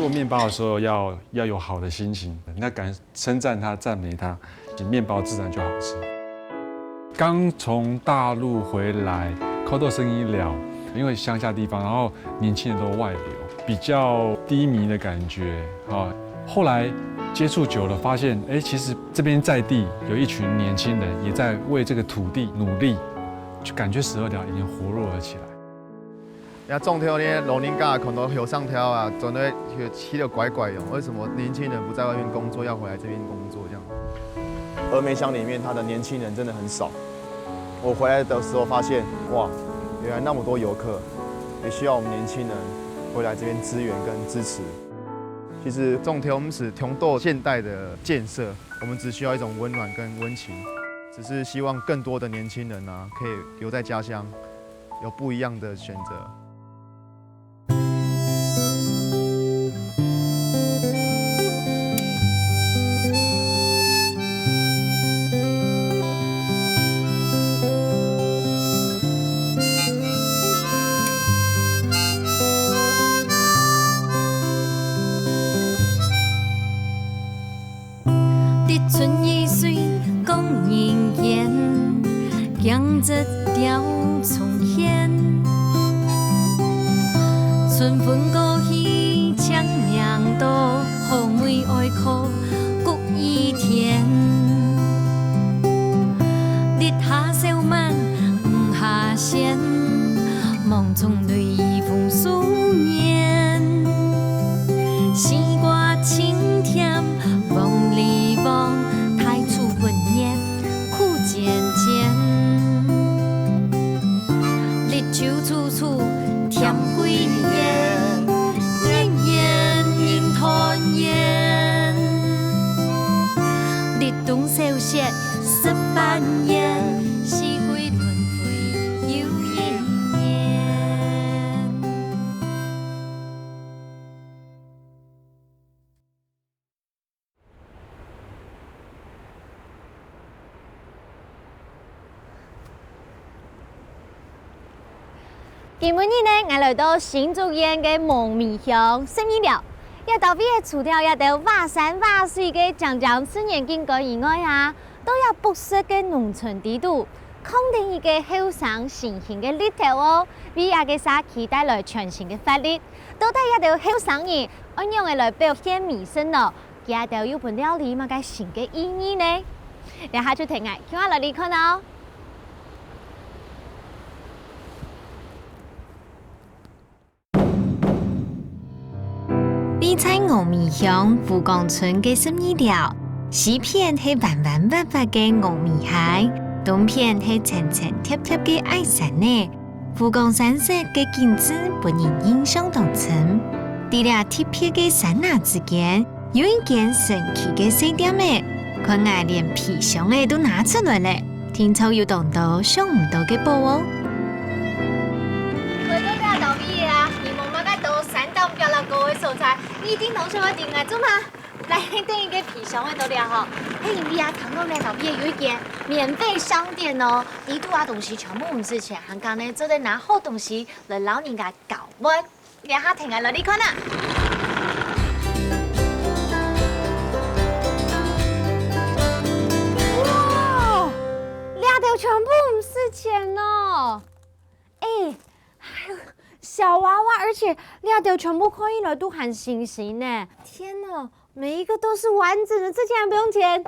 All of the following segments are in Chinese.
做面包的时候要有好的心情，那敢称赞他、赞美他，面包自然就好吃。刚从大陆回来，口头生意了，因为乡下地方，然后年轻人都外流，比较低迷的感觉啊。后来接触久了，发现其实这边在地有一群年轻人也在为这个土地努力，就感觉12条已经活络了起来。那种条呢，老人家看到后上条啊，真的起得怪怪的。为什么年轻人不在外面工作，要回来这边工作这样？峨眉乡里面，他的年轻人真的很少。我回来的时候发现，哇，原来那么多游客，也需要我们年轻人回来这边支援跟支持。其实种条不是重蹈现代的建设，我们只需要一种温暖跟温情，只是希望更多的年轻人啊，可以留在家乡，有不一样的选择。春意水讲人言，强则调重现。春风过去抢命多，红梅爱哭谷一天。日下小满雨下仙，梦中对风思念。时歌清甜梦里梦。渐渐，日久处处添归雁，年年人团圆。日东小雪18年，四季轮回又一年。今晡日呢，我来到新竹县嘅蒙面乡十二寮，一到尾嘅除了一到瓦山瓦水嘅长长自然景观以外啊，都有不少嘅农村地图，肯定一个后生新兴嘅里头哦，为一个社区带来全新嘅活力。到底一到后生人按样嘅来表现美声咯，一到有本料理嘛嘅新嘅意义呢？然后就停下，叫我来嚟看哦。比在峨眉乡富冈村嘅12寮，西片係彎彎滑滑嘅峨眉海，東片係層層貼貼嘅矮山呢。富岡山色嘅景致本人印象當深。啲倆貼片嘅山崖之間，有一間神奇嘅小店誒，看來連皮箱誒都拿出來咧，聽說有當到想唔到嘅寶哦。比較高嘅素材，呢啲攞出去點嘅啫嘛。嚟等一個皮箱喺度了吼，喺因邊啊，堂口呢後邊有一間免費商店哦，呢度啊東西全部唔值錢，香港呢做得拿好東西嚟老人家搞乜，讓下停下落嚟看啦。哇，兩條全部唔值錢哦，還有。小娃娃，而且两条全部看起来都很新型呢！天哪，每一个都是完整的，这竟然不用钱。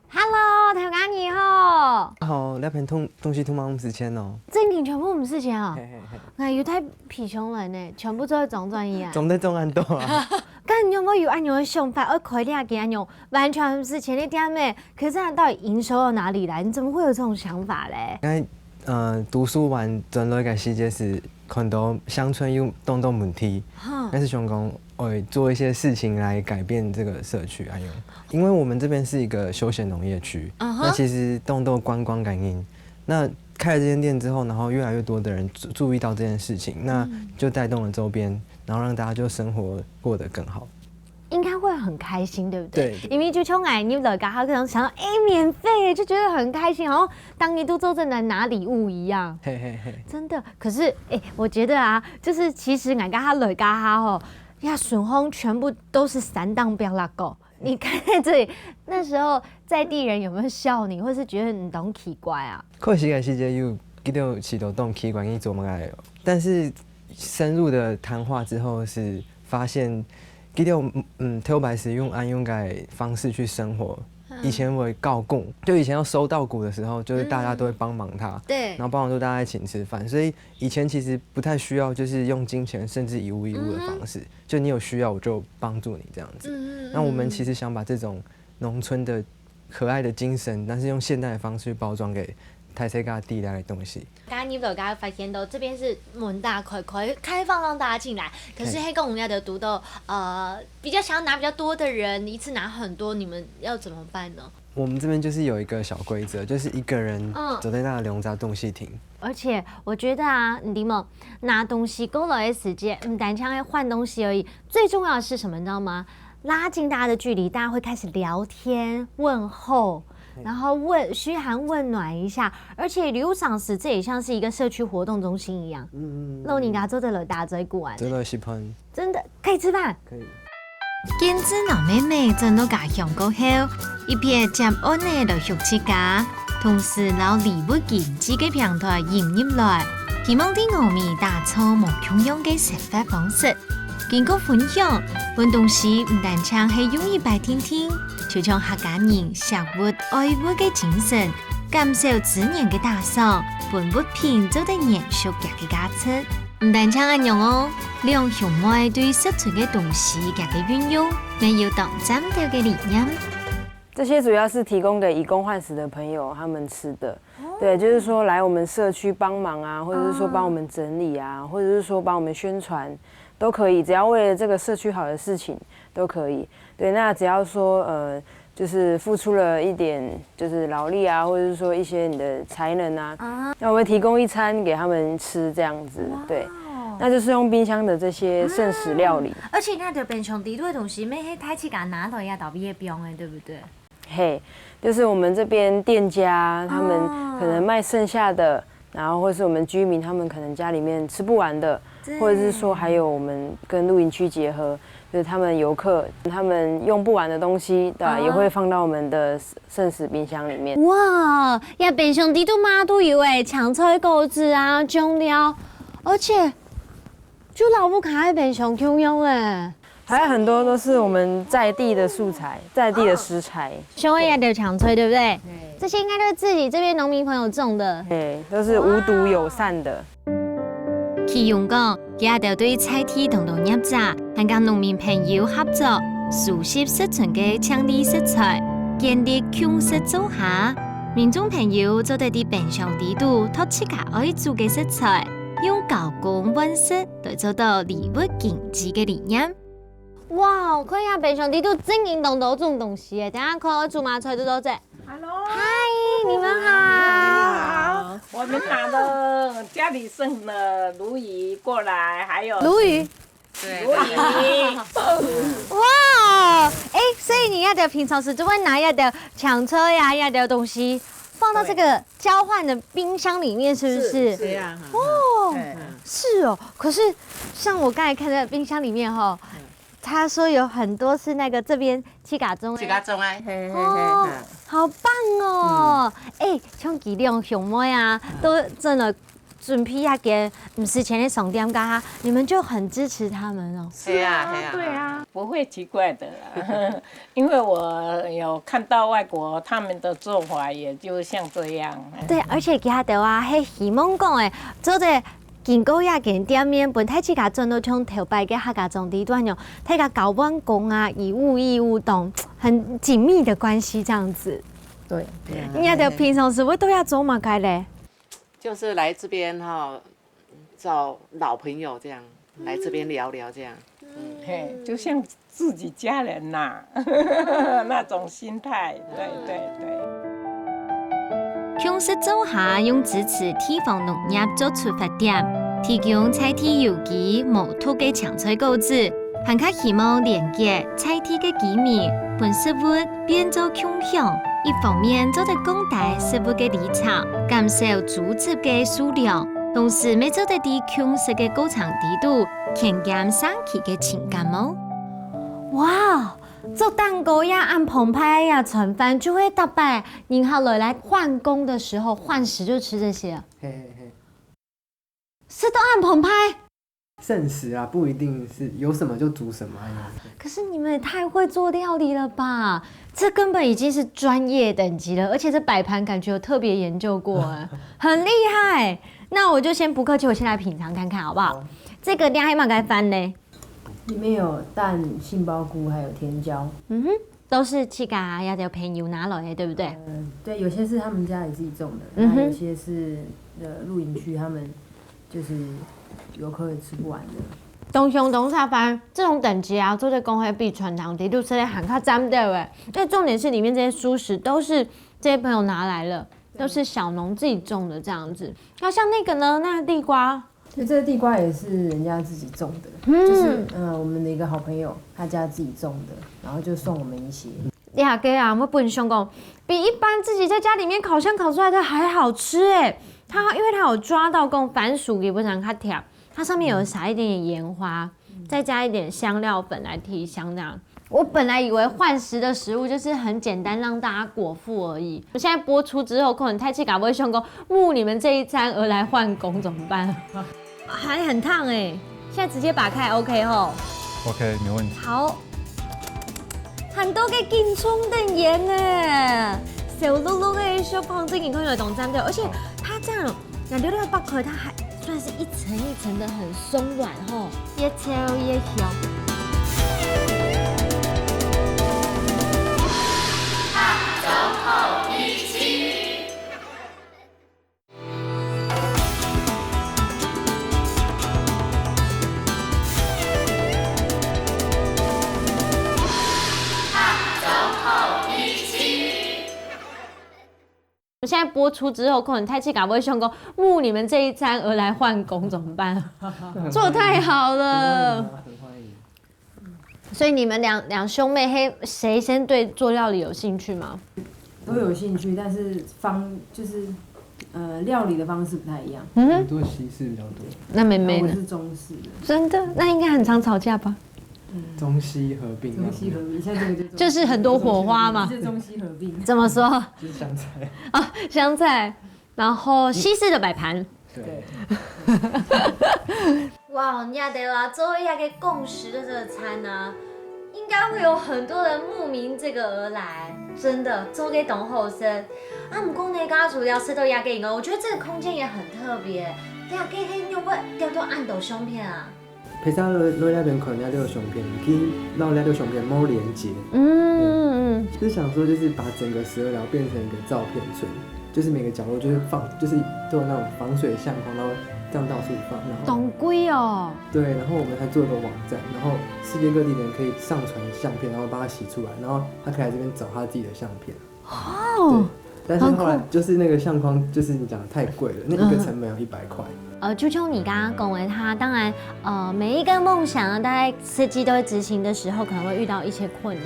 Hello， 條眼你好。好，兩片東西通常唔值錢哦。正經全部唔值錢啊！嘿嘿嘿，我要太皮窮人呢，全部都係總專業。總得總安多啊！咁你有冇有按樣嘅想法，而開兩間按樣完全唔值錢的店呢？可是它到底營收到哪裡來？你怎麼會有這種想法嘞？讀書完轉來個世界是看到鄉村有種種問題，但是想講做一些事情來改變這個社區，因為我們這邊是一個休閒農業區，那其實種種觀光感應，那開了這間店之後，然後越來越多的人注意到這件事情，那就帶動了周邊，然後讓大家就生活過得更好。應該會很開心，對不對？對。因為就從你來家，他可能想到，免費，就覺得很開心，好像當年都做正來拿禮物一樣。嘿嘿嘿。真的，可是我覺得啊，就是其實俺家來家哈吼，呀，顺丰全部都是3档标拉狗。你看在这里，那时候在地人有没有笑你，或是觉得你懂奇怪啊？确实个时节有记到是都动奇怪去做乜个，但是深入的谈话之后是发现，记到特别是用安用个方式去生活。以前我告供，就以前要收稻谷的时候，就是大家都会帮忙他，对，然后帮忙都大家一起吃饭，所以以前其实不太需要就是用金钱甚至以物易物的方式，就你有需要我就帮助你这样子。那我们其实想把这种农村的可爱的精神，但是用现代的方式去包装给台西嘎地带的东西。刚刚你有刚刚发现到这边是门大开开，开放让大家进来。可是黑公人家的读到比较想要拿比较多的人，一次拿很多，你们要怎么办呢？我们这边就是有一个小规则，就是一个人走在那个两闸东西亭。而且我觉得啊，你们拿东西过来的时间，单枪换东西而已。最重要的是什么，你知道吗？拉近大家的距离，大家会开始聊天、问候。然后嘘寒问暖一下，而且刘赏时这也像是一个社区活动中心一样。那你家做的了大嘴骨啊？真的喜欢，真的可以吃饭。可以。见子老妹妹真到家乡过后，一边接安呢就学起家，同时老礼物件自己平台引入来，希望啲农民打造无穷样嘅生活方式。經過分享，運動時唔單止係容易白天天，就將客家人食活愛活嘅精神，感受自然嘅打賞，本物品做得延續嘅價值。唔單止咁樣哦，兩兄妹對食存嘅東西嘅運用，也要當針對嘅理念。這些主要是提供給移工換食的朋友他們吃的，對，就是說來我們社區幫忙啊，或者是說幫我們整理啊，或者是說幫我們宣傳。都可以，只要為了這個社區好的事情都可以。對，那只要說就是付出了一點就是勞力啊，或者是說一些你的才能啊，那我會提供一餐給他們吃這樣子。對，那就是用冰箱的這些剩食料理。而且那條冰箱底的東西，咩喺太起家拿到也到別冰誒，對不對？嘿，就是我們這邊店家他們可能賣剩下的，然後或是我們居民他們可能家裡面吃不完的。或者是說，還有我們跟露營區結合，就是他們遊客他們用不完的東西，對，也會放到我們的剩食冰箱裡面。哇，呀，冰箱底都乜都有誒，青菜、果子啊、醬料，而且就老不卡喺冰箱共用誒。還有很多都是我們在地的素材，在地的食材。像我也有青菜，對不對？這些應該都是自己這邊農民朋友種的。對，都是無毒友善的。其用講，佢哋對菜地同農業者，同間農民朋友合作，熟悉食存嘅當地食材，建立共識組下，民眾朋友做得啲冰箱底度，托自家愛做嘅食材，用加工溫室來做到禮物經濟嘅理念。哇，看下冰箱底度晶瑩動到種東西誒，等下看我煮麻菜都多謝。Hello， 嗨，你們好。我們拿了家裡剩的鱸魚過來，還有鱸魚。對，鱸魚。哇，所以你要的平常時就會拿要的搶車呀，要的東西放到這個交換的冰箱裡面，是不是？是啊。哦，是哦。可是像我剛才看的冰箱裡面哈。他說有很多是那個這邊七甲中，哦，好棒哦！像佢兩兄妹啊，都真的準備要給唔是錢的送店家，你們就很支持他們哦。是啊，對啊，不會奇怪的啦，因為我有看到外國他們的做法，也就像這樣。對，而且佢下頭啊，係希望講誒，做者。經過也見店面，本太自家做到像頭擺嘅客家種地段樣，大家搞完工啊，以物易物動，很緊密的關係，這樣子。對，人家的平常時會都要做嘛該嘞？就是來這邊哈，找老朋友這樣，來這邊聊聊這樣。嘿，就像自己家人呐，那種心態，對對對。共識組下用支持地方農業做出發點，提供菜地有機無毒嘅青菜果子，還較希望連結菜地嘅居民，本食物變做共享。一方面做得廣大食物嘅立場，減少組織嘅數量，同時未做得啲共識嘅過程地度，强减生气嘅情感哦。哇，做蛋糕呀、按澎湃呀、盛饭，就会大摆您好了来换工的时候换食就吃这些，嘿嘿嘿，是都按澎湃。剩食啊，不一定是有什么就煮什么可是你们也太会做料理了吧？这根本已经是专业等级了，而且这摆盘感觉有特别研究过，哎，很厉害。那我就先不客气，我先来品尝看看好不好？这个亮黑马该翻呢？里面有蛋、杏鲍菇还有甜椒。嗯哼，都是去嘎要的朋友拿来的，对不对？对，有些是他们家里自己种的，嗯哼那有些是露营区他们就是游客也吃不完的。东乡东茶饭这种等级啊，做在公会比传统的都是在喊卡占的哎。但重点是里面这些蔬食都是这些朋友拿来了，都是小农自己种的这样子。那像那个呢，那个地瓜，对，这个地瓜也是人家自己种的，就是我们的一个好朋友他家自己种的，然后就送我们一些。你下给啊，我本兄公比一般自己在家里面烤箱烤出来的还好吃哎。它因为它有抓到跟番薯也不常它甜。它上面有撒一点点盐花，再加一点香料粉来提香这样。我本来以为换食的食物就是很简单让大家果腹而已，我现在播出之后，可能太气嘎不会凶工，慕你们这一餐而来换工怎么办？还很烫哎，现在直接打开 OK 吼 OK， 没问题。好，很多嘅金葱的盐呢，小碌碌嘅小胖子你看有懂真的，而且它这样那溜溜剥开它还。算是一层一层的很松软吼，越切越香。走后一起。我现在播出之后，可能太气嘎不会凶工，慕你们这一餐而来换工怎么办？做得太好了，所以你们两兄妹谁先对做料理有兴趣吗？都有兴趣，但是就是料理的方式不太一样。很多西式比较多。那妹妹呢？我是中式的。真的？那应该很常吵架吧？中西合并，像这个就是很多火花嘛。是中西合并。怎么说？就是香菜啊，香菜，然后西式的摆盘。对。哇，你得啦，做一下个共识的这个餐呢，应该会有很多人慕名这个而来，真的做给董后生。啊，我们公内家主要吃到亚给饮哦，我觉得这个空间也很特别。亚给黑牛不叫做暗斗胸片啊。陪他落那边可能要六相片，可以让那六相片摸连接。就是想说，就是把整个12寮变成一个照片村，就是每个角落就是就是都有那种防水相框，然后这样到处放。然后懂贵哦。对，然后我们还做一个网站，然后世界各地的人可以上传相片，然后帮他洗出来，然后他可以来这边找他自己的相片。哦。但是后来就是那个相框，就是你讲的太贵了，那一个成本要100块。秋秋，你刚刚讲的他，当然，每一个梦想啊，大概设计都会执行的时候，可能会遇到一些困难。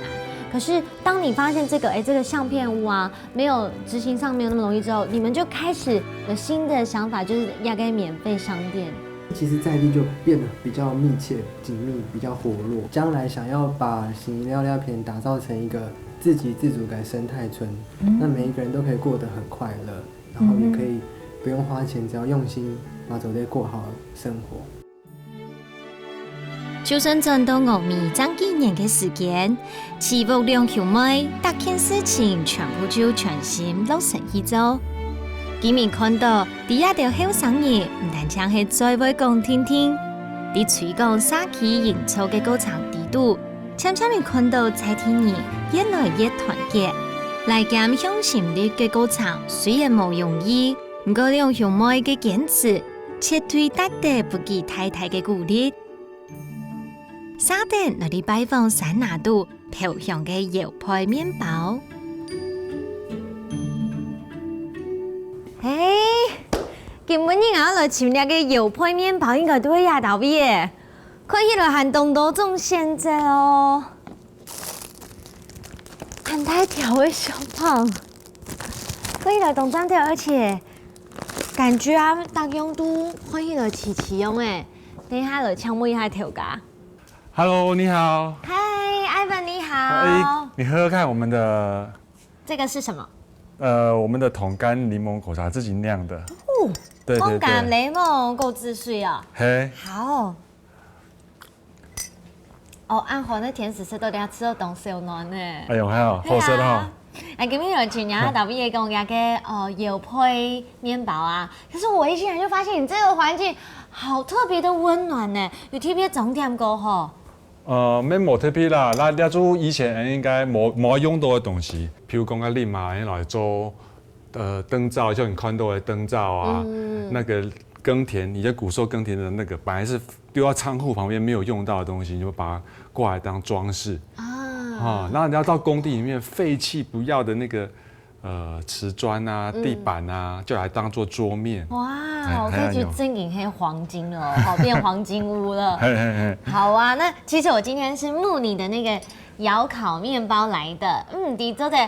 可是，当你发现这个相片屋啊，没有执行上没有那么容易之后，你们就开始有新的想法，就是要给免费商店。其实在地就变得比较密切、紧密，比较活络。将来想要把行营料料片打造成一个自给自足的生态村，那每一个人都可以过得很快乐，然后也可以不用花钱，只要用心把走路过好生活。就算转到5米长几年的时间，持续两兄妹大件事情全部就全心落实去做。居民看到第一条后生意，唔但只係在位講聽聽，喺推廣社區營造嘅過程地度，漸漸地看到在地人越來越團結。來減向心力嘅過程雖然冇容易，不過兩兄妹嘅堅持，切對得得不計太太嘅鼓勵。沙丁嚟啲拜訪山拿度漂香嘅搖派麵包。今晡日我來尋日嘅油配麵包應該都會壓到嘅，看起來寒冬都種現在哦，很大條的小胖，看起來動真條，而且感覺啊，大家都看起來齊齊樣誒，等一下来请问一下调家。Hello， 你好。嗨，Ivan 你好。哎，你喝喝看我们的，这个是什么？我们的桶干柠檬果茶自己酿的。哦，对对桶干对。柠檬够滋水哦。嘿，好。哦，按好那甜食吃到等下吃到东西有暖呢。哎呦，还好，好吃的哈。哎，今天有请人家导毕业跟我讲个有配面包啊，可是我一进来就发现你这个环境好特别的温暖呢，有特别重点过吼。免无特别啦，那了做以前应该无用到的东西，譬如讲啊，恁嘛来做灯罩，就你看到的灯罩啊，那个耕田，你在古时候耕田的那个，本来是丢到仓库旁边没有用到的东西，你就把它挂来当装饰啊，然后你要到工地里面废弃不要的那个瓷砖啊、地板啊，就来当做桌面。哇，我可以去经营黑黄金了，好变黄金屋了。好啊，那其实我今天是慕你的那个窑烤面包来的，你做的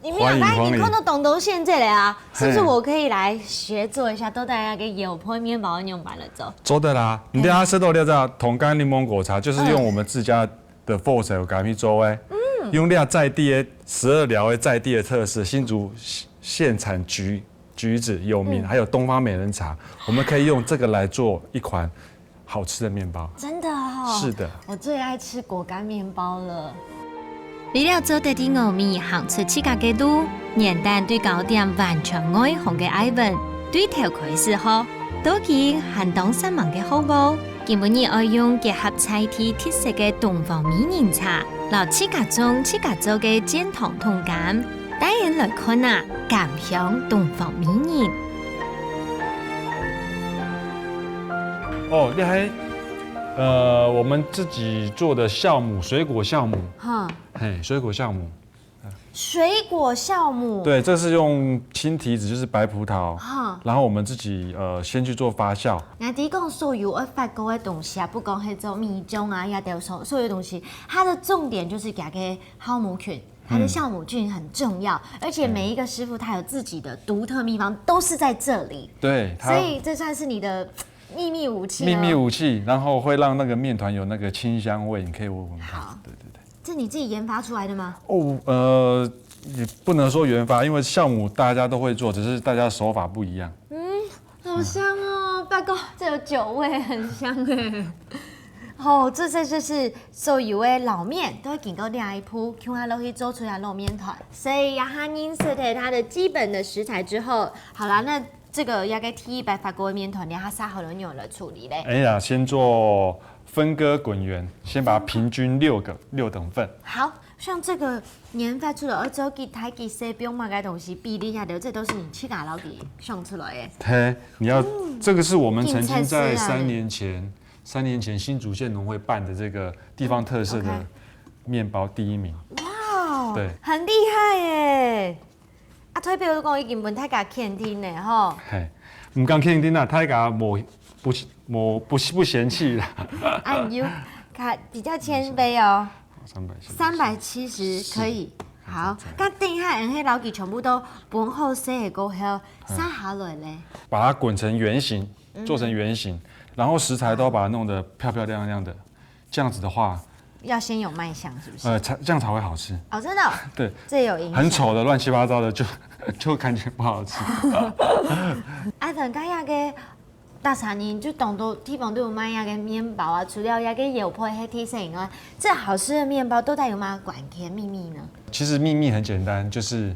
你没有发现你看到懂都现在了啊？是不是我可以来学做一下，都大家给有配面包用完了做？做的啦，你等下吃到了这桶干柠檬果茶，就是用我们自家的 force 有改去做诶。用料在地的12寮的在地的特色，新竹县产橘子有名，还有东方美人茶，我们可以用这个来做一款好吃的面包。真的哦，是的，我最爱吃果干面包了。为了做得啲糯米行出自家嘅路，元旦对糕点完全爱红嘅 Ivan， 对头开始好，都見寒冬3萬嘅好物，基本要愛用結合菜地特色嘅東方美人茶，留自家種自家做嘅煎糖桶干，帶人來看啊，感香東方美人。哦，你还我们自己做的酵母，水果酵母，水果酵母。水果酵母，对，这是用青提子，就是白葡萄，然后我们自己先去做发酵。那第一讲所有法国的东西啊，不讲那种米浆啊，也都所有东西，它的重点就是给它个酵母菌，它的酵母菌很重要，而且每一个师傅他有自己的独特秘方，都是在这里。对，所以这算是你的秘密武器。秘密武器，然后会让那个面团有那个清香味，你可以闻闻看。对对对。这你自己研发出来的吗？也不能说研发，因为酵母大家都会做，只是大家手法不一样。好香哦，八哥，这有酒味，很香哎。哦，这就是所有的老面都会经过另一步，用它落去做出来的面团。所以要它认识它的基本的食材之后，好啦，那这个要给提白法国的面团，你它撒好了牛来处理嘞。哎呀，先做分割滚圆，先把它平均6等份。好像这个研发出来，而且给台给西边嘛个东西比例下的，这都是你去家老给想出来的。嘿，你要这个是我们曾经在3年前新竹县农会办的这个地方特色的面包第1名。哇，对，很厉害耶！啊，推票都讲已经问太家肯定呢吼。嘿，唔讲肯定啦，太家不嫌弃啦。啊，你就比较谦卑哦。370可以。好，咁等一下，那老几全部都本好洗的过后，撒下来嘞。把它滚成圆形，做成圆形，然后食材都要把它弄得漂漂亮亮的，这样子的话，要先有卖相，是不是？这样才会好吃。哦，真的哦？对，这有影响。很丑的、乱七八糟的就感觉不好吃。啊，等下那个大餐厅就懂得地方都有卖那个面包啊，除了那个有配黑提色以外，这好吃的面包都带有吗？管甜秘密呢？其实秘密很简单，就是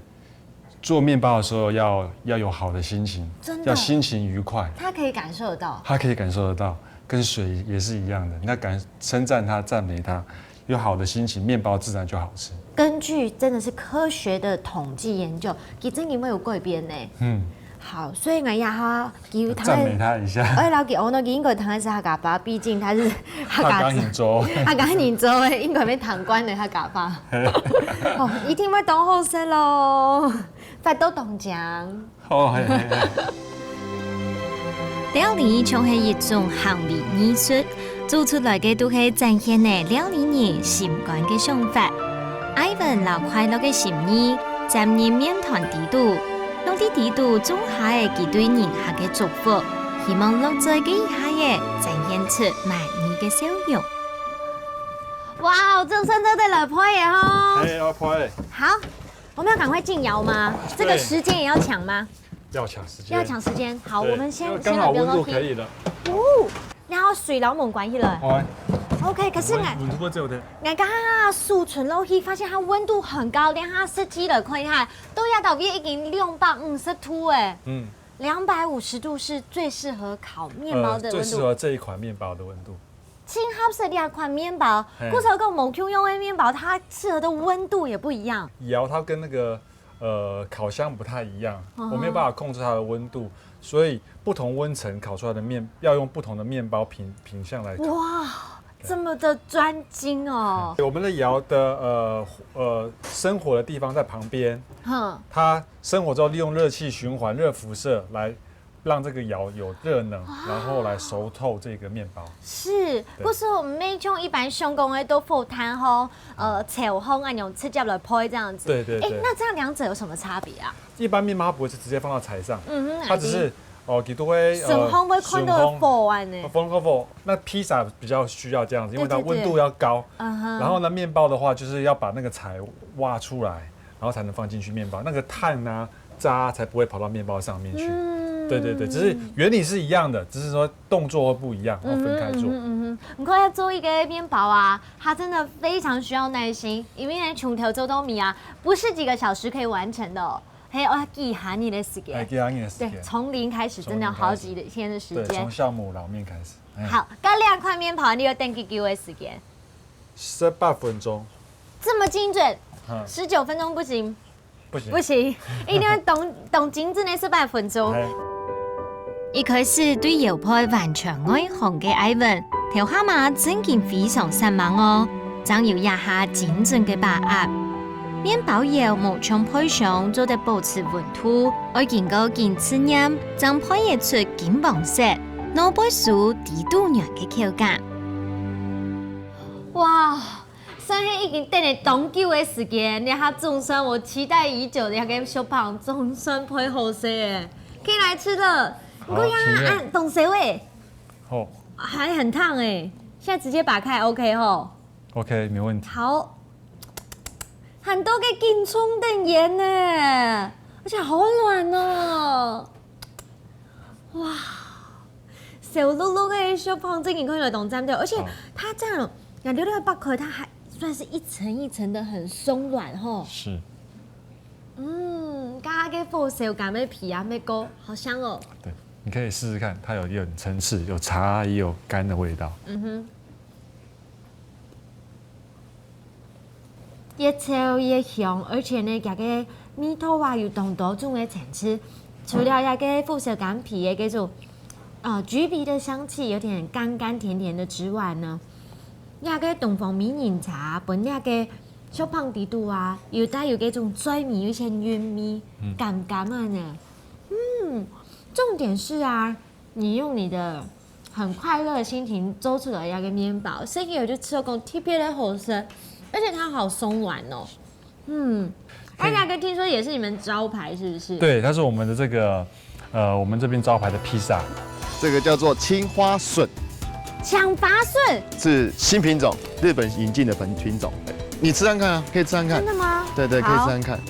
做面包的时候要有好的心情，要心情愉快。他可以感受得到，他可以感受得到，跟水也是一样的。你要称赞他、赞美他，有好的心情，面包自然就好吃。根据真的是科学的统计研究，其实你会有改变呢。好，所以我也好赞美他一下。哎，老吉，我那个应该糖是他家爸，毕竟他是他刚研究，他刚研究的，应该被糖官的他家爸。哦，一定要当好势咯，发到当奖。哦，嘿。料理像係一種行為藝術，做出來嘅都係展現嘅料理人習慣嘅想法。Ivan 留快樂嘅心意，沾入面團地度。用啲地度種下嘅佢對人客嘅祝福，希望落在嘅下耶，展现出满意的笑容。哇，正生都得来拍耶哈！哎，要拍，好，我们要赶快进窑吗？这个时间也要抢吗？要抢时间，要抢时间。好，对我们先刚好温度先可以了。哦，然后水老猛关系了。好， OK， 可是温度只有的，我刚刚数存落去，发现它温度很高，连它设计了看下，都要到已经250度哎。嗯。 250度是最适合烤面包的最温度。适合这一款面包的温度。轻合适两款面包，或者跟某 Q 用的面包，它适合的温度也不一样。窑它跟那个烤箱不太一样，我没有办法控制它的温度，所以不同温层烤出来的面要用不同的面包品相来烤。哇，这么的专精哦！我们的窑的生火的地方在旁边，它生火之后利用热气循环、热辐射来让这个窑有热能，然后来熟透这个面包。是，不是我们每种一般手工的都放炭烘，炒烘啊，用直接来拍这样子。对对对。那这样两者有什么差别啊？一般面包它不会是直接放到柴上，嗯，它只是几度会顺烘会看到火完呢。火，那披萨比较需要这样子，因为它温度要高。然后呢，面包的话就是要把那个柴挖出来，然后才能放进去面包，那个碳啊渣才不会跑到面包上面去。对对对，只是原理是一样的，只是说动作会不一样，然后分开做。你看要做一个面包啊，它真的非常需要耐心，因为从头做到米啊，不是几个小时可以完成的哦。还要记含你的时间，对，从零开始真的要好几天的时间。对，从酵母老面开始。好，刚2块面包，你有等几个时间？18分钟。这么精准？19分钟不行？不行，一定要动精准的18分钟。一开始对窑胚完全爱红嘅艾文，條蛤蟆真件非常失望哦，將要一下精準嘅把握。面包窑無從配上做得保持溫度，愛經過幾次驗，將配熱出金黃色，攞杯酥低度軟嘅口感。哇！雖然已經等了長久的時間，然後總算我期待已久的那個小胖總算配好些耶，可以來吃了。我呀，懂谁喂？哦，还很烫哎，现在直接打开 OK 吼 ？OK， 没问题。好，很多个金葱的盐呢，而且好软哦。哇，小碌碌的小胖真可以来当蘸料，而且它这样两溜溜的剥壳，它还算是一层一层的很松软吼。是。刚刚给佛手柑的皮啊，没勾，好香哦。对。你可以试试看，它有点层次，有茶也有干的味道。越炒越香，而且呢，这个米头啊有多种的层次。除了那个佛手柑皮的这种橘皮的香气，有点甘甘甜甜的之外呢，那个东方美人茶本那个小胖底度啊，有带有这种拽米，有一些晕米，甘甘的呢。重点是啊，你用你的很快乐的心情做出来一个面包，所以我就吃了特别的好吃，而且它好松软哦。那个听说也是你们招牌是不是？对，它是我们的这个我们这边招牌的披萨，这个叫做青花笋，抢拔笋是新品种，日本引进的品种。你吃看看啊，可以吃看看。真的吗？对，可以吃看看。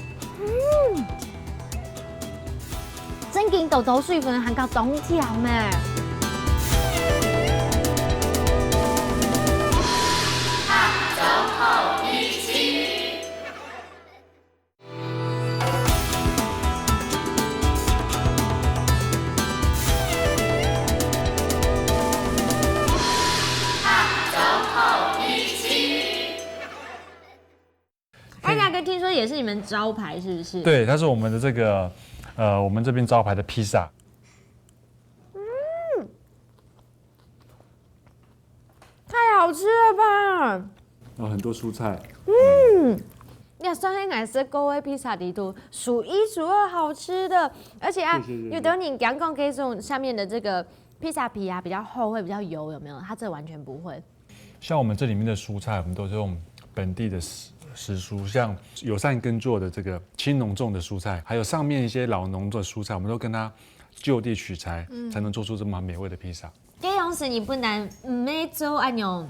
真劲豆豆水分还够冬条呢。那个听说也是你们招牌是不是？对，它是我们的这个我们这边招牌的披萨。太好吃了吧！有很多蔬菜。要酸黑奶色勾味披萨地图数1数2好吃的，而且啊，有的你刚刚给这种下面的这个披萨皮啊比较厚，会比较油，有没有？它这完全不会。像我们这里面的蔬菜，我们都是用本地的时蔬，像友善耕作的这个青农种的蔬菜，还有上面一些老农的蔬菜，我们都跟它就地取材，才能做出这么美味的披萨。这样子你不能没做按钮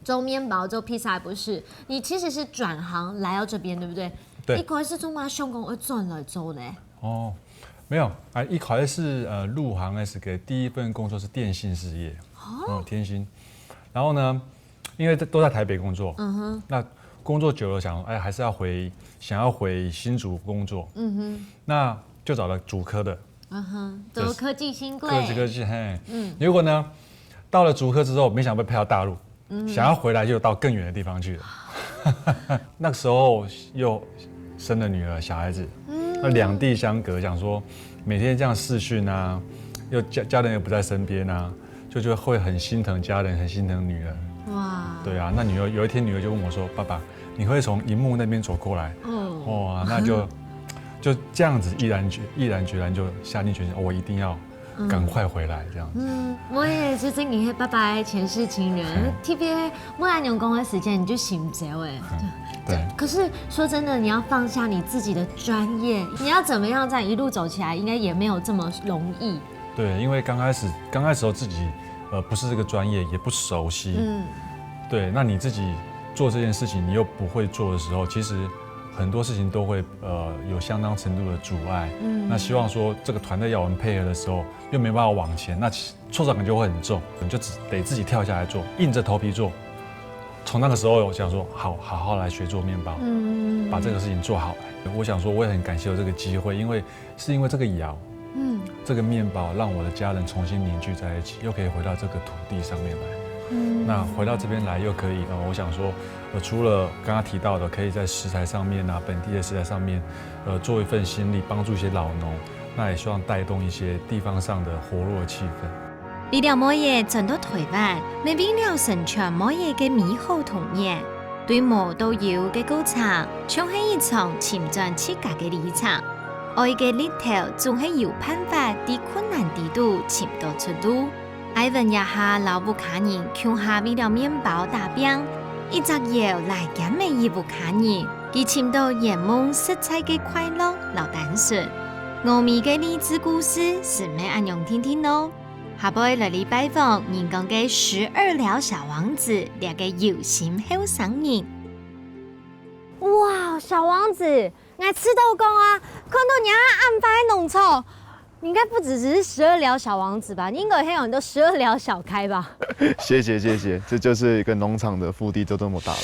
做面包做披萨，不是？你其实是转行来到这边，对不对？对。一开始做嘛，上工会转来做呢。哦，没有啊，一开始入行是给第一份工作是电信事业，天星。然后呢，因为都在台北工作，那工作久了想，还是想要回新竹工作，那就找了竹科的，走科技新贵，科技嘿，结果呢，到了竹科之后，没想到被派到大陆，想要回来就到更远的地方去了。那个时候又生了女儿，小孩子，那两地相隔，想说每天这样视讯啊，又家人又不在身边啊，就会很心疼家人，很心疼女儿。哇，对啊，那有一天女儿就问我说：“爸爸，你会从荧幕那边走过来？”哇，那就这样子毅然决然就下定决心，我一定要赶快回来这样子。我也是真的爸爸的前世情人，特别莫按用工的时间你就醒着哎。对。可是说真的，你要放下你自己的专业，你要怎么样这样一路走起来，应该也没有这么容易。对，因为刚开始自己不是这个专业，也不熟悉。对，那你自己做这件事情，你又不会做的时候，其实很多事情都会有相当程度的阻碍。那希望说这个团队要我们配合的时候，又没办法往前，那挫折感就会很重，你就只得自己跳下来做，硬着头皮做。从那个时候，我想说好好来学做面包，把这个事情做好来。我想说，我也很感谢有这个机会，因为这个窑，这个面包让我的家人重新凝聚在一起，又可以回到这个土地上面来。那回到这边来又可以，我想说，除了刚刚提到的，可以在食材上面啊，本地的食材上面，做一份心力，帮助一些老农，那也希望带动一些地方上的活络的气氛。为了每夜转到台湾，未为了成全每夜嘅美好童年，对无都有嘅歌唱，唱起一場前進自家嘅里程。愛嘅日頭總係有辦法喺困難地度尋到出路。愛問一下老布卡人，鄉下為了麵包打拼，一直要來減美伊布卡人，佢尋到圓夢色彩嘅快樂老單純。歐美嘅勵志故事是咩安樣聽聽咯？下輩來嚟拜訪人講嘅12了小王子，兩個有心後生人。哇，小王子，我吃豆公啊，看到你安排农场，你应该不只是12了小王子吧？你应该还有很多12了小开吧？谢谢，这就是一个农场的腹地就这么大了。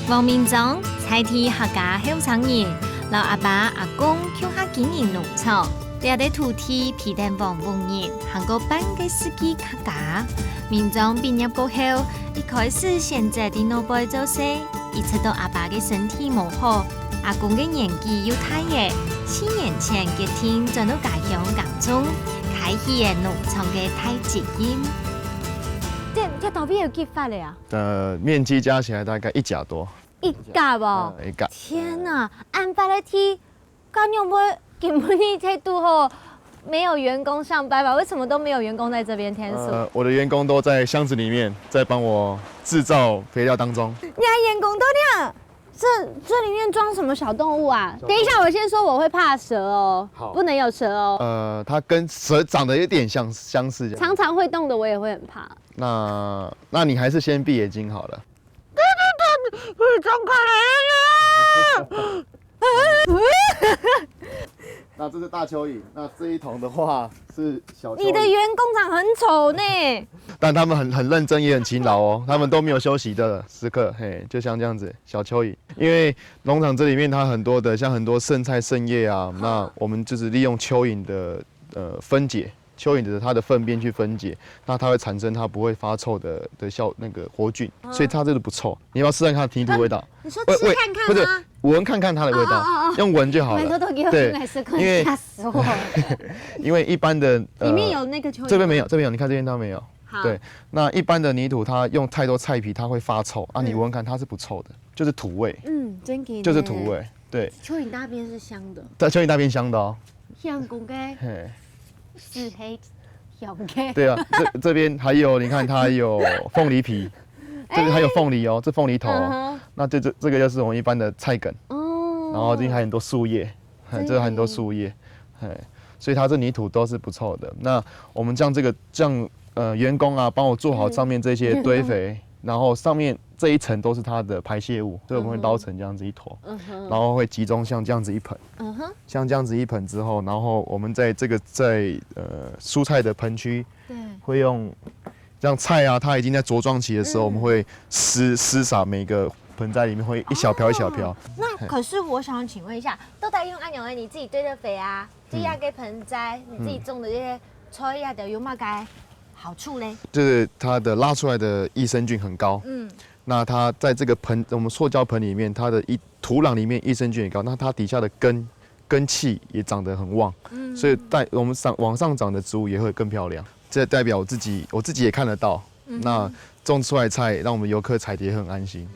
王明忠菜地客家後生人，老阿爸阿公鄉下經營農場，掠啲土地皮蛋黃農人，行過半個世紀客家。明忠畢業過後，一開始選擇喺老輩做事，一直到阿爸嘅身體冇好，阿公嘅年紀又大嘅，4年前決定轉到家鄉工作，開始嘅農場嘅太極營。這到底有幾發了呀？面積加起來大概1甲多。1甲不？1甲。天哪，安排了天，咁樣會根本你態度好。没有員工上班吧？為什麼都沒有員工在這邊天數？我的員工都在箱子裡面，在幫我製造肥料當中。你還員工都這樣？這裡面裝什麼小動物啊？等一下，我先說我會怕蛇哦，不能有蛇哦。它跟蛇長得有點相似，常常會動的我也會很怕。那你還是先閉眼睛好了。張開來了。那這是大蚯蚓，那這一桶的話是小蚯蚓。你的員工長很醜呢，但他們很認真，也很勤勞哦，他們都沒有休息的時刻，嘿，就像這樣子小蚯蚓。因為農場這裡面它很多的，像很多剩菜剩葉啊，那我們就是利用蚯蚓的分解。蚯蚓的它的糞便去分解，那它會產生它不會發臭的那個活菌，所以它這個不臭。你要不要試看看泥土味道？你說吃看看嗎？不是，聞看看它的味道，用聞就好了。對，因為嚇死我了。因為一般的裡面有那個蚯蚓，這邊沒有，這邊有，你看這邊它沒有。對，那一般的泥土它用太多菜皮，它會發臭啊。你聞看它是不臭的，就是土味。真嘅。就是土味，對。蚯蚓大便是香的。對，蚯蚓大便香的哦。香公嘅。是黑小嘅。對啊，這邊還有，你看它有鳳梨皮，這邊還有鳳梨哦，這鳳梨頭哦。那這個就是我們一般的菜梗。哦。然後這邊還有很多樹葉，這很多樹葉，所以它這泥土都是不臭的。那我們將這樣员工啊帮我做好上面这些堆肥，然后上面这一层都是它的排泄物，所以我们会捞成这样子一坨，然后会集中像这样子一盆，像这样子一盆之后，然后我们在蔬菜的盆区，会用像菜啊，它已经在茁壮期的时候，我们会施洒每个盆栽里面会一小瓢一小瓢。那可是我想请问一下，都在用按钮你自己堆的肥啊，这样给盆栽，你自己种的这些菜呀的有嘛该好处嘞？就是它的拉出来的益生菌很高，那它在这个盆，我们塑胶盆里面，它的土壤里面益生菌也高，那它底下的根气也长得很旺，所以我们往上长的植物也会更漂亮。这代表我自己也看得到，那种出来的菜让我们游客采的也很安心。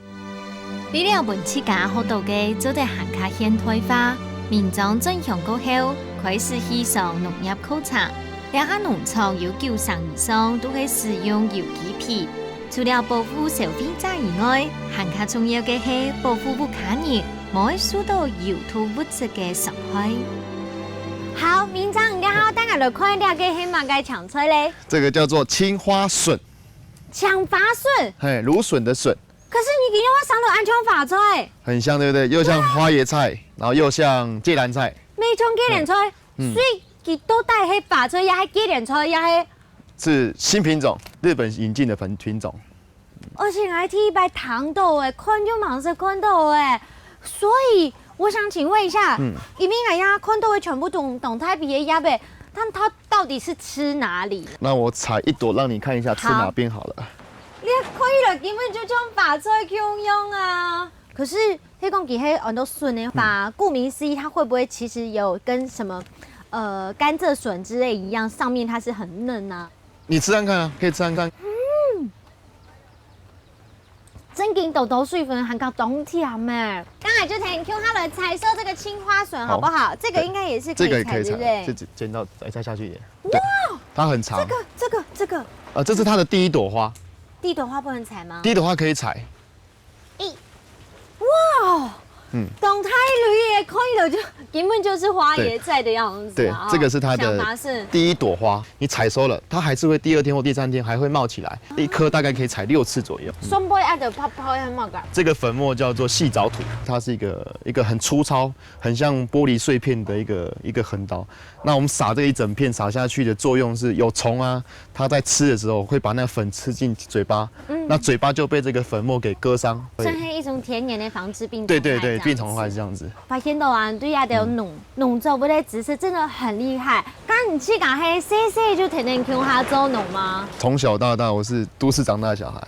为了文气家好多嘅做得行卡现代化，民众转向过后，开始去上农业考察。两下农场有90%以上都係使用有機皮。除了保護消費者以外，行卡重要嘅係保護不卡人，唔會受到有毒物質嘅傷害。好，明章，你好，等下就看了嘅係嘛嘅搶菜嘞？这个叫做青花笋，搶法筍。嘿，芦笋的笋。可是你今天我上到安搶法菜，很像，对不对？又像花椰菜，然后又像芥蓝菜。沒種芥蘭菜，所以佢都帶係法菜，也係芥蘭菜，也係。是新品種，日本引進的品種。而且還睇擺糖豆誒，看就馬上看到誒，所以我想請問一下，因為我呀看到的全部動態比嘅鴨唄，但它到底是吃哪裡？那我採一朵讓你看一下吃哪邊好了。你可以了，根本就將法菜用啊。可是黑公雞黑很多筍的法，顧名思義，它會不會其實有跟什麼甘蔗筍之類一樣，上面它是很嫩啊？你吃看看啊，可以吃看看。真經豆豆水分還夠冬甜誒。剛才就聽 Q 他來採收這個青花筍，好不好？這個應該也是可以採，對不對？就剪到再下去一點。哇，它很長。這個。這是它的第一朵花。第一朵花不能採嗎？第一朵花可以採。哇！动态绿也可以了，就根本就是花椰菜的样子。对，这个是它的第一朵花，你采收了，它还是会第2天或第3天还会冒起来，一颗大概可以采6次左右。双倍爱的泡泡要冒感。这个粉末叫做细藻土，它是一个很粗糙、很像玻璃碎片的一个横刀。那我们撒这一整片撒下去的作用是，有虫啊，它在吃的时候会把那粉吃进嘴巴，那嘴巴就被这个粉末给割伤。这是一种天然的防治病虫。对，病虫害是这样子。发现到啊，对呀，的农作物的知识真的很厉害。刚你去讲黑细细就天天跟他做农吗？从小到大，我是都市长大的小孩。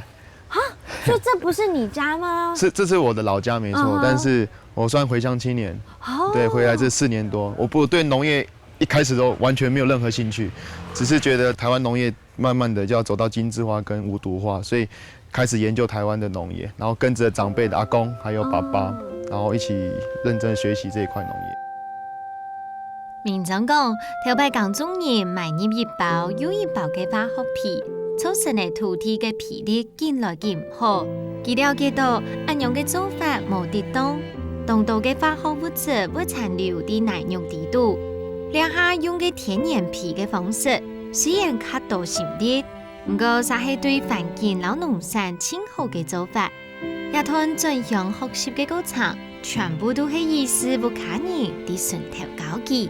啊，所以这不是你家吗？这是我的老家没错，但是我算回乡青年。对，回来这4年多，我不对农业一开始都完全没有任何兴趣，只是觉得台湾农业慢慢的就要走到精致化跟无毒化，所以开始研究台湾的农业，然后跟着长辈的阿公还有爸爸，然后一起认真学习这一块农业。民众讲，头摆讲中人每年1包又1包嘅化学皮，造成嘅土地嘅皮力见来见唔好。佢了解到，按樣嘅做法冇跌當，當到嘅化學物質會殘留喺泥肉地度。兩下用嘅天然皮嘅方式，雖然較多心力，不過卻係對環境老農產更好嘅做法。一趟轉向學習嘅過程，全部都係以事不卡人啲順頭交技。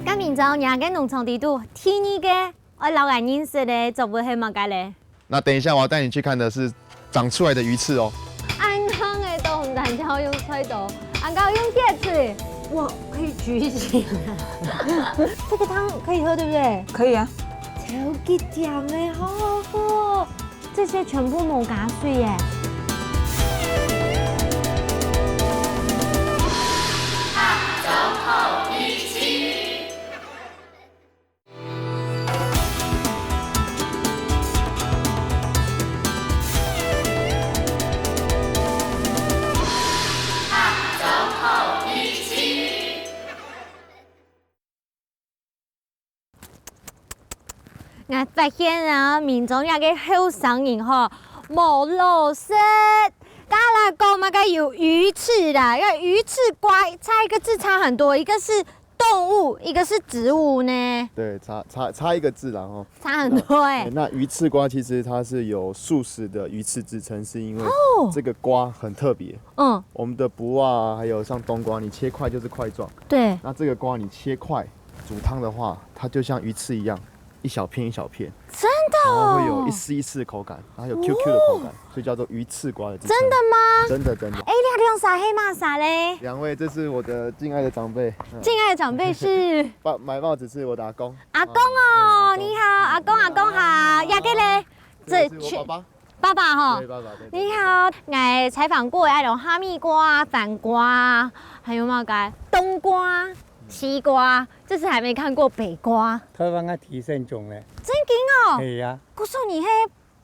咁民眾人嘅農場地度，天意嘅我老人認識咧，就會係乜嘅咧？那等一下我要帶你去看的是長出來的魚翅哦。安康嘅都唔單止用吹到，安高用鐵齒，我可以舉起來。這個湯可以喝，對不對？可以啊。超級甜嘅，好好喝哦！這些全部冇加水耶。我發現啊，民眾也個後生人吼冇老實，剛才講那個有魚翅啦，因為魚翅瓜差一個字差很多，一個是动物，一个是植物呢，对，差一个字啦哈。差很多哎。那鱼翅瓜其实它是有素食的鱼翅之称，是因为这个瓜很特别。我们的卜啊，还有像冬瓜，你切块就是块状。对。那这个瓜你切块煮汤的话，它就像鱼翅一样，一小片一小片。真的然后会有一丝一丝的口感，然后有 QQ 的口感，所以叫做鱼翅瓜的。真的吗？真的。哎，你还用啥黑马啥嘞？两位，这是我的敬爱的长辈。敬爱的长辈是买帽子是我的阿公。阿公哦，你好，阿公好。亚给嘞，这是我爸爸。爸爸哈，对爸爸。你好，我采访过那种哈密瓜、反瓜，还有嘛个冬瓜、西瓜，这次还没看过北瓜。台湾嘅提升种咧。真劲哦！系啊。告诉你，嘿，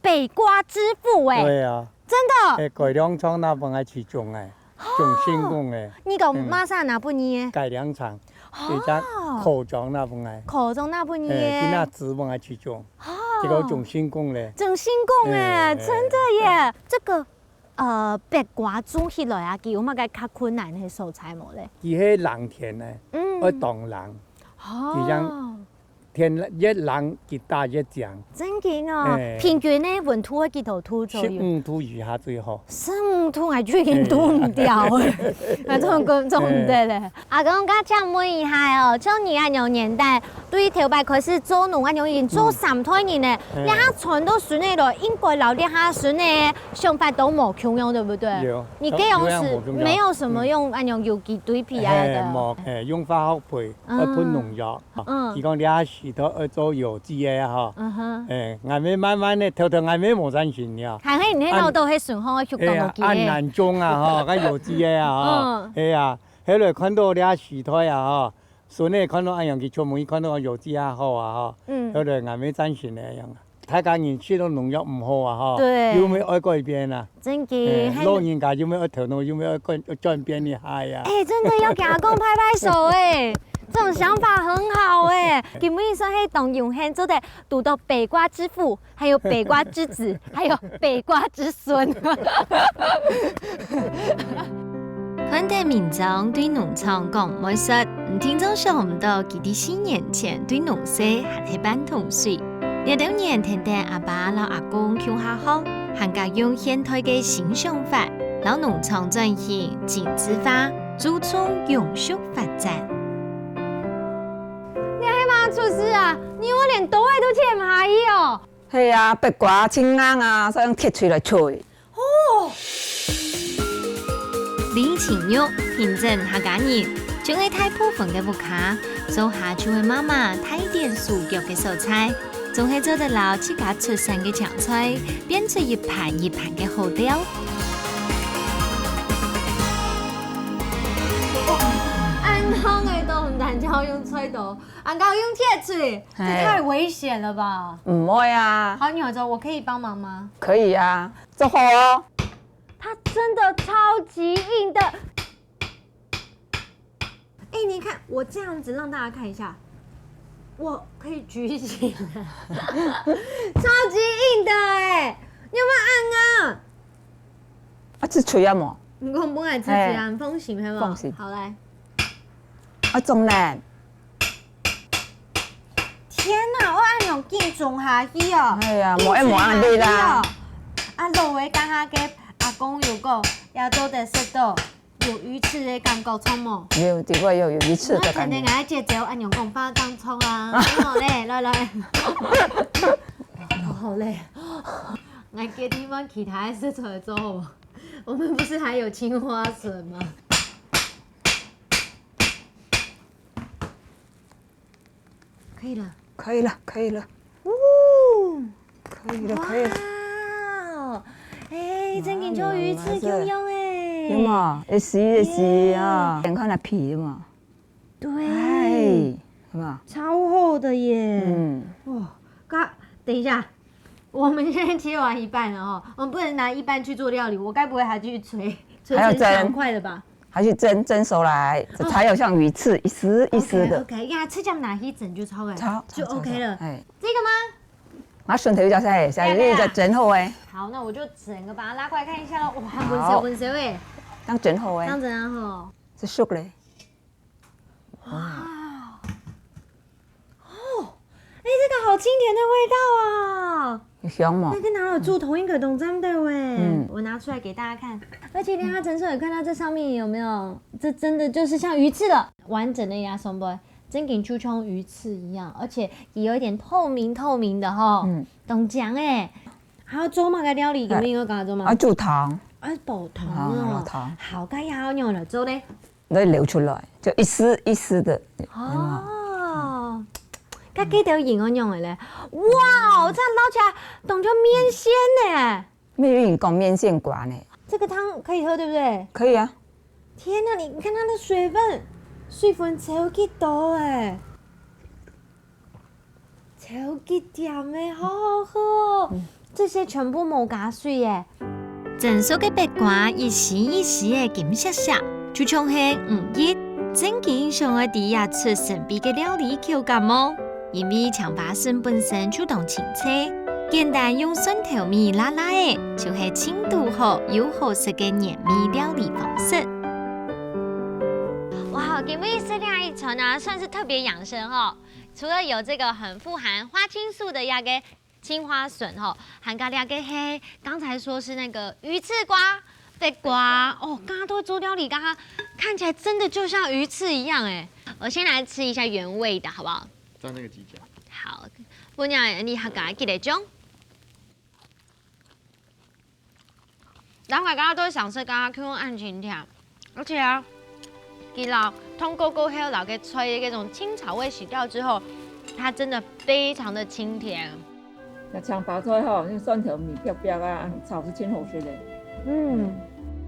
北瓜之父哎。对啊。真的。改良厂那边爱去种诶，种成功诶。你讲马上哪不呢？改良厂，而家口中那边诶。口中那不呢？今那植物爱去种，这个种成功咧。种成功哎，真的耶！这个北瓜种起来啊，有乜个较困难的素材冇咧？伊迄人田诶，要动人，而像天越人越大越强。真劲哦！平均呢，温土喺几多土左右？15度以下最好。15度係最近都唔掉誒，啊，種唔得咧。阿公，我請問一下哦，像你嗰種年代，對頭擺開始做農嗰種已經做3多年咧，你下全都選嗰度，應該留啲下選嘅想法都冇共用，對不對？有。你這樣是沒有什麼用嗰種有機堆皮啊的。冇，用化學肥，要噴農藥。伊講你下時頭要做有機嘅吼。我們慢慢的偷我們冇賺錢了。係喺你喺度都係順風去講個機。按難種啊，個有機嘅啊，係啊，後來看到你下時頭啊，順利看到按樣去出門，看到有機啊好啊，後來我們賺錢嘅樣。大家人吃到農藥唔好啊，對，有沒有愛改變啊？真嘅，老人家有沒有頭腦？有沒有轉變一下呀？哎，真的要給阿公拍拍手哎！這種想法很好哎，根本上係當永恆做的讀到北瓜之父，還有北瓜之子，還有北瓜之孫。款待民眾對農場講美食，唔聽眾想唔到佢哋4年前對農事還係半桶水。16年聽聽阿爸老阿公鄉下學，還加用現代嘅新想法，讓農場轉型精緻化，助促永續發展。你係嘛廚師啊？你我連刀位都切唔下去哦。係啊，白瓜青啱啊，所以用鐵錘來錘。哦。李清玉、平鎮客家人，將喺大部分嘅屋卡做下廚嘅媽媽睇點素腳嘅素菜，仲係做得到自家出身嘅長菜，變出一盤一盤嘅好料。安康嘅都唔但要用菜刀，安家用鐵錘，這太危險了吧？唔會啊。好，女兒說我可以幫忙嗎？可以啊，做好哦。它真的超級硬的。哎，你看我这样子让大家看一下，我可以举起来，超级硬的哎！你有没有按啊？啊，這錘啊冇。唔講本來自然風行係嘛？風行。好來。啊，仲難。天哪！我按用勁種下去哦。係啊，冇按你啦。啊，老嘅剛下嘅。阿公有講，要做得食到有魚翅嘅感覺蔥麼？有，這個有魚翅的感覺。我天天嗌姐按用講花薑蔥啊，好嘞，來，好嘞。我給你們其他的食材做好嗎？我們不是還有青花筍嗎？可以了，可以了，可以了。哦，可以了，可以了。哎，真緊做魚翅咁樣哎，有嘛？一時啊，眼看那皮嘛。對，是嘛？超厚的耶。哇，等一下，我們現在切完一半了哦，我們不能拿一半去做料理，我該不會還去吹成小塊的吧？還去蒸熟來，才有像魚翅一絲一絲的。OK， 呀，吃醬拿去整就超就 OK 了。哎，這個嗎？我順頭就曬，曬呢就整好誒。好，那我就整個把它拉過來看一下咯。哇，溫水誒，當整好誒。當整好。是熟嘞。哇，这个好清甜的味道啊！香嘛那，跟哪有住同一个东站的喂？我拿出来给大家看。而且连他陈叔有看到这上面有没有？这真的就是像鱼翅了，完整的鸭松波，真跟就像鱼翅一样，而且也有一点透明的哈。东江哎，还有做嘛个料理，有没有讲做嘛？煮糖，煲汤哦。好，该要用了做嘞。那流出来就一丝一丝的。哦。该记得盐我用的嘞，哇，这样捞起来等就面线呢。没有人讲面线瓜呢。这个汤可以喝，对不对？可以啊。天哪，你看它的水分超级多哎，超级甜的，好好喝哦。这些全部冇加水耶。正所嘅白瓜一时一时嘅金色色，就像是一真经常嘅底下出神秘嘅料理口感哦。因为长花笋本身就当青菜，简单用蒜头米拉拉的，就是轻度好又好食嘅黏米料理方式。哇，给妹这样一层啊，算是特别养生哦。除了有这个很富含花青素的个青花笋哈，还加个黑，刚才说是那个鱼翅瓜、白瓜哦，刚刚都做料理，刚刚看起来真的就像鱼翅一样哎。我先来吃一下原味的好不好？蘸那个鸡脚。好，不然你还敢记得种？然后大家都想吃，刚刚用按清甜，而且啊，给老通过还有老给吹那种青草味洗掉之后，它真的非常的清甜。那长拔菜吼，那蒜头米漂漂啊，炒是真好吃的。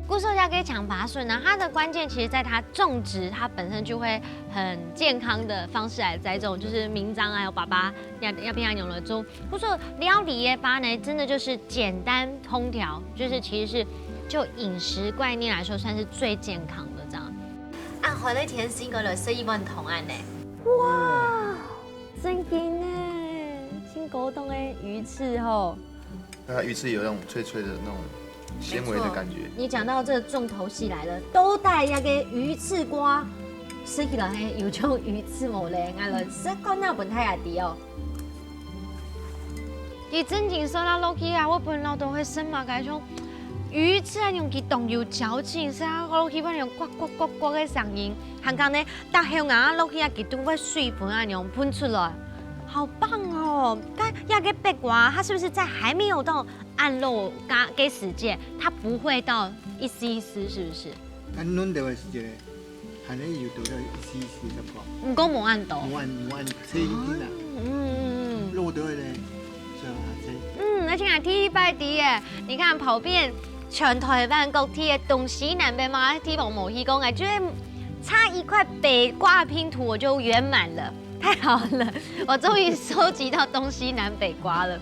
古时候要给抢拔笋呢，它的关键其实在它种植，它本身就会很健康的方式来栽种，就是明章还有爸爸要变用了种。不说料理耶吧呢，真的就是简单烹调，就是其实是就饮食概念来说，算是最健康的这样。按回来甜心个了是一碗同案呢。哇，真劲呢，新果冻的鱼翅吼。它鱼翅有那种脆脆的那种纤维的感觉。你讲到这个重头戏来了，都带那个鱼翅瓜，吃起来有种鱼翅毛嘞，俺们是讲那本太低哦。伊真正说到落去啊，我本来都会生嘛，嗰种鱼翅啊，用佢动有嚼劲，所以落去那种呱呱呱呱的声音，还讲呢，大香啊落去啊，佢都会水分啊那种喷出来。好棒哦！但要给白瓜，它是不是在还没有到按肉给时间，它不会到一丝一丝，是不是？按嫩的话是一个，还能有到一丝一丝咁講。唔講冇按到。冇按，切一啲啦。肉的咧，就而且还踢拜迪耶！你看跑遍全台湾各地的东西南北嘛，地方某一公哎，就是差一块北瓜拼图我就圆满了。太好了，我终于收集到东西南北瓜了。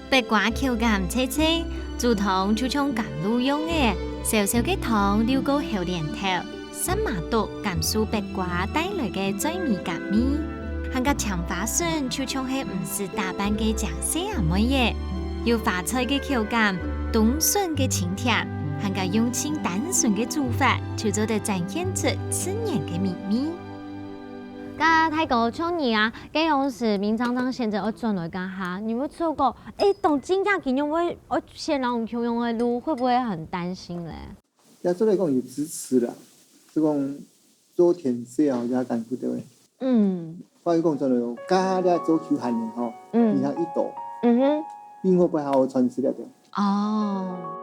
白瓜口感脆脆，煮汤就像甘露用的，小小嘅汤流過後連頭，新麻豆甘酥白瓜帶來嘅最美感味。還個長花筍就像係唔是大班嘅醬色啊乜嘢，有花菜嘅口感，冬筍嘅清甜，還個用清單純嘅煮法，就做得展現出吃年嘅秘密。噶泰國春年啊，幾樣是明章當現在我轉來噶哈，你有冇做過？當真正見用我先讓佢用的路，會不會很擔心咧？要做嚟講有支持啦，即講做田時候也艱苦對。關於講真係，家咧做球行人吼，然後一度，邊個背後傳承嚟嘅？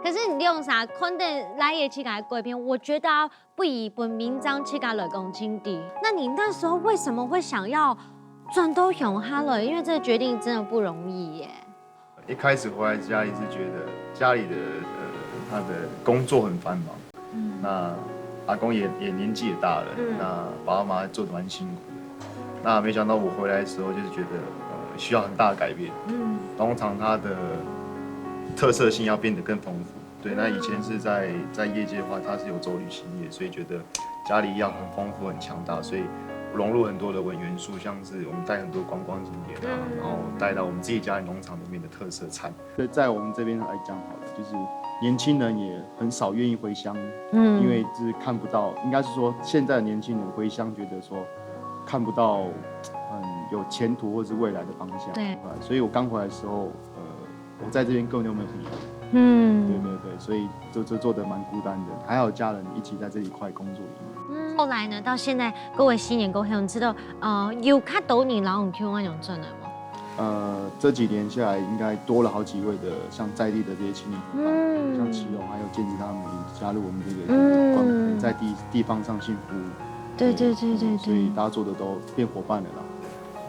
可是你用啥看得来也去改改变？我觉得不以本名章去改了公斤底。那你那时候为什么会想要转都用哈了？因为这个决定真的不容易耶。一开始回来家里是觉得家里的他的工作很繁忙，那阿公也年纪也大了，那爸爸妈妈做得蛮辛苦的。那没想到我回来的时候就是觉得需要很大的改变，农场它的特色性要变得更丰富。对，那以前是在业界的话，它是有走旅行业，所以觉得家里要很丰富、很强大，所以融入很多的元素，像是我们带很多观光景点啊，然后带到我们自己家里农场里面的特色菜。在我们这边来讲好了，就是年轻人也很少愿意回乡，因为就是看不到，应该是说现在的年轻人回乡觉得说看不到有前途或是未来的方向。对，所以我刚回来的时候，我在这边根本就没有朋友。对，所以就做得蛮孤单的，还好家人一起在这里一块工作。后来呢，到现在各位新年过后，你知道有看到你老人 Q 那种真的吗？这几年下来，应该多了好几位的像在地的这些青年伙伴，像祁隆还有建子他们也加入我们这个在地方上幸福。对，所以大家做的都变伙伴了啦。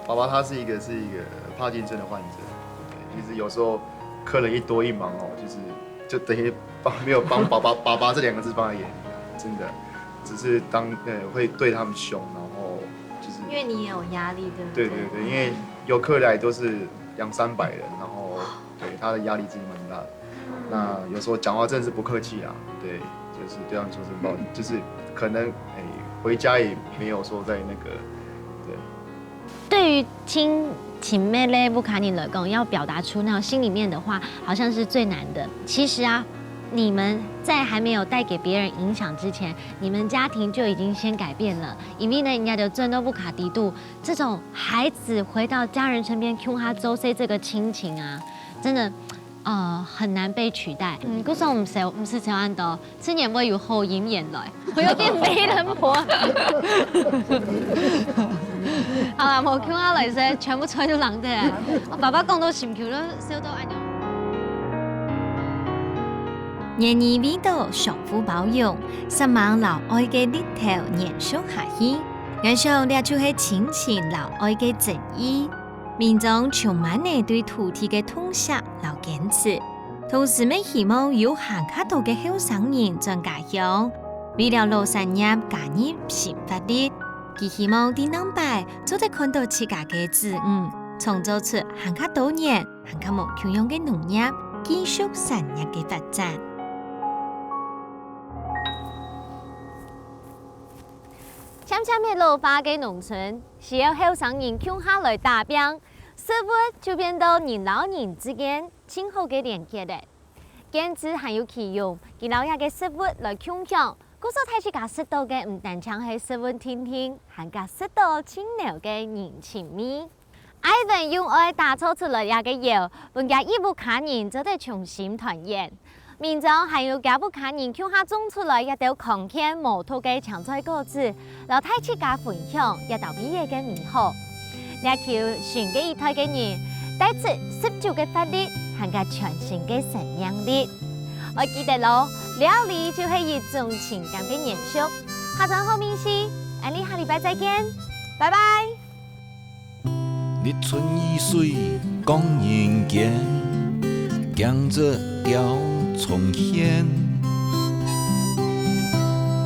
爸爸他是一个帕金森的患者，其实有时候客人一多一忙哦，就等于没有帮爸爸这2个字放在眼里，真的，只是会对他们凶，然后就是因为你也有压力，对不对？对，因为有客来都是200-300人，然后对他的压力真的蛮大的。那有时候讲话真的是不客气啊，对，就是对他们说声抱歉，就是可能回家也没有说在那个对。对于亲妹嘞不卡你老公要表达出那种心里面的话，好像是最难的。其实啊，你们在还没有带给别人影响之前，你们家庭就已经先改变了。因为呢，人家的真都不卡低度，这种孩子回到家人身边 Q 他周 C 这个亲情啊，真的。很难被取代。嗰時候唔是小安到，吃年味有後掩眼淚，我有點美人婆。好啦，冇 Q 下嚟先，全部吹到冷嘅。我爸爸講到潛橋都燒到眼樣。年年味道相互包容，十萬老愛嘅日頭延續下去，加上呢就是親情老愛嘅正義。民眾充滿呢對土地嘅痛惜和堅持，同時咪希望有行卡度嘅後生人進家鄉，為了老產業加入新發力。佢希望啲能擺做得看到自家嘅子女，創造出行卡多年、行卡冇共用嘅農業，繼續產業嘅發展。深深嘅老化嘅農村，需要後生人共下來打拼，食物就變到人老人之間親好嘅連結咧。堅持還有啟用，佢老爺嘅食物來共享，嗰時睇自家食到嘅唔單淨係食物天天，還加食到清涼嘅人情味。Ivan 用愛打造出來嘅油，本家一部卡人就得重新團圓。民眾還有幾部卡人共下種出來一道康健無毒嘅青菜果子，留睇自家分享一道美味嘅美好。呢條選嘅一代嘅人，帶出19嘅活力，還加全新嘅生命力。我記得咯，料理就係一種情感嘅延續。下場好面試，我哋下禮拜再見，拜拜。日春雨水講人間，江浙調重現，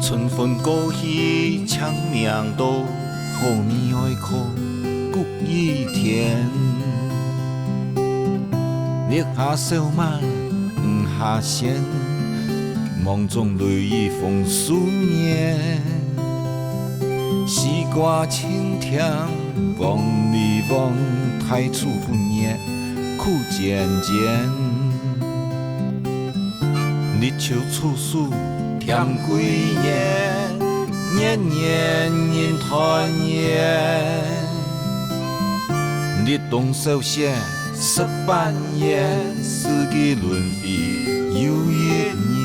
春風過去長命道，後面愛靠谷雨天。日下小馬唔下線，夢中淚雨風思念。西瓜青甜，望你望太初分野苦漸漸。日秋處處甜歸年，年年人團圓。日冬收歇18年，四季輪迴又一年。